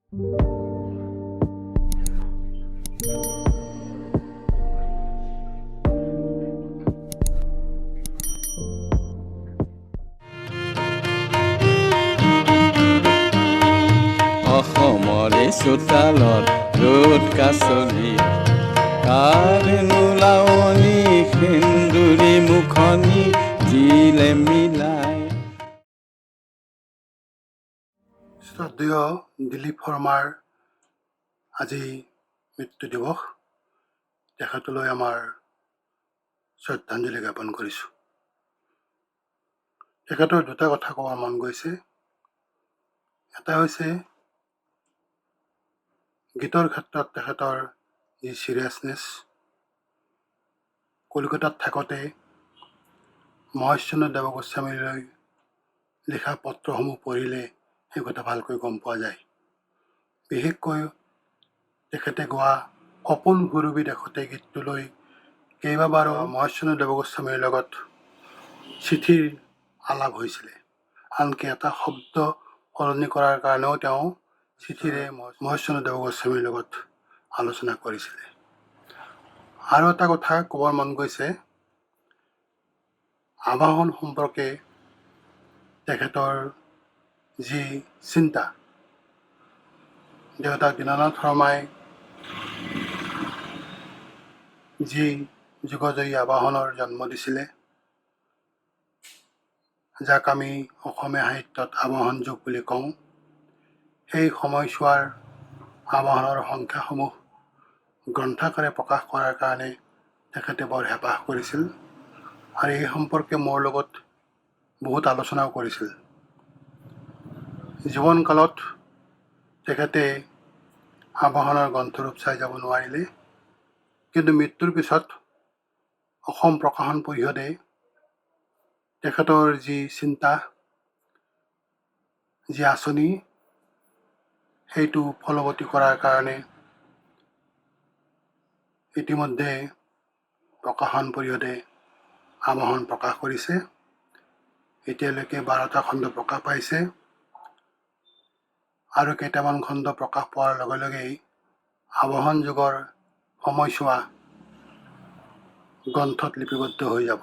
অসমৰে চোতালত ৰ'দ কাছলি কাৰেনো লাৱনী সেন্দুৰী মুখনি জিলে মিলাই। শ্ৰদ্ধেয় দিলীপ শৰ্মাৰ আজি মৃত্যু দিৱস। তেখেতলৈ আমাৰ শ্ৰদ্ধাঞ্জলি জ্ঞাপন কৰিছোঁ। তেখেতৰ দুটা কথা ক'ব মন গৈছে। এটা হৈছে গীতৰ ক্ষেত্ৰত তেখেতৰ যি চিৰিয়াছনেছ, কলিকতাত থাকোঁতে মহেশচন্দ্ৰ দেৱগোস্বামীলৈ লিখা পত্ৰসমূহ পঢ়িলে সেই কথা ভালকৈ গম পোৱা যায়। বিশেষকৈ তেখেতে গোৱা সপোন সুৰভি দেখোঁতে গীতটোলৈ কেইবাবাৰো মহেশচন্দ্ৰ দেৱগোস্বামীৰ লগত চিঠিৰ আলাপ হৈছিলে। আনকি এটা শব্দ সলনি কৰাৰ কাৰণেও তেওঁ চিঠিৰে মহেশচন্দ্ৰ দেৱগোস্বামীৰ লগত আলোচনা কৰিছিলে। আৰু এটা কথা ক'বৰ মন গৈছে, আবাহন সম্পৰ্কে তেখেতৰ যি চিন্তা, দেউতাক দীনানাথ শৰ্মাই যি যুগজয়ী আবাহনৰ জন্ম দিছিলে, যাক আমি অসমীয়া সাহিত্যত আবাহন যুগ বুলি কওঁ, সেই সময়ছোৱাৰ আবাহনৰ সংখ্যাসমূহ গ্ৰন্থাকাৰে প্ৰকাশ কৰাৰ কাৰণে তেখেতে বৰ হেঁপাহ কৰিছিল আৰু এই সম্পৰ্কে মোৰ লগত বহুত আলোচনাও কৰিছিল। জীৱনকালত তেখেতে আবাহনৰ গ্ৰন্থৰূপ চাই যাব নোৱাৰিলে, কিন্তু মৃত্যুৰ পিছত অসম প্ৰকাশন পৰিষদে তেখেতৰ যি চিন্তা, যি আঁচনি, সেইটো ফলৱতী কৰাৰ কাৰণে ইতিমধ্যে প্ৰকাশন পৰিষদে আবাহন প্ৰকাশ কৰিছে। এতিয়ালৈকে 12টা খণ্ড প্ৰকাশ পাইছে আৰু কেইটামান খণ্ড প্ৰকাশ পোৱাৰ লগে লগেই আবাহন যুগৰ সময়ছোৱা গ্ৰন্থত লিপিবদ্ধ হৈ যাব।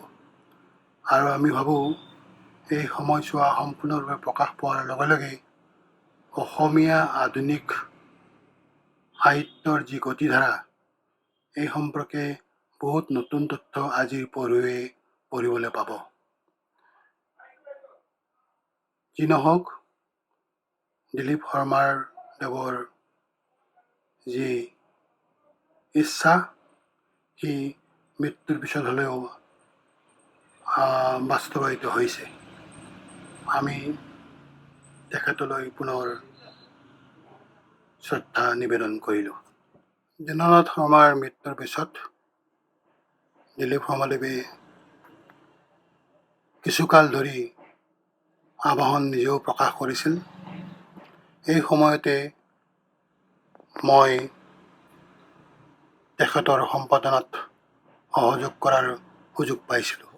আৰু আমি ভাবোঁ এই সময়ছোৱা সম্পূৰ্ণৰূপে প্ৰকাশ পোৱাৰ লগে লগেই অসমীয়া আধুনিক সাহিত্যৰ যি গতিধাৰা, এই সম্পৰ্কে বহুত নতুন তথ্য আজিৰ পঢ়ুৱৈয়ে পঢ়িবলৈ পাব। যি নহওক, দিলীপ শৰ্মাৰ দেৱৰ যি ইচ্ছা, সি মৃত্যুৰ পিছত হ'লেও বাস্তৱায়িত হৈছে। আমি তেখেতলৈ পুনৰ শ্ৰদ্ধা নিবেদন কৰিলোঁ। দীনানাথ শৰ্মাৰ মৃত্যুৰ পিছত দিলীপ শৰ্মাদেৱে কিছুকাল ধৰি আবাহন নিজেও প্ৰকাশ কৰিছিল। এই সময়তে মই তেখেতৰ সম্পাদনাত সহযোগ কৰাৰ সুযোগ পাইছিলোঁ।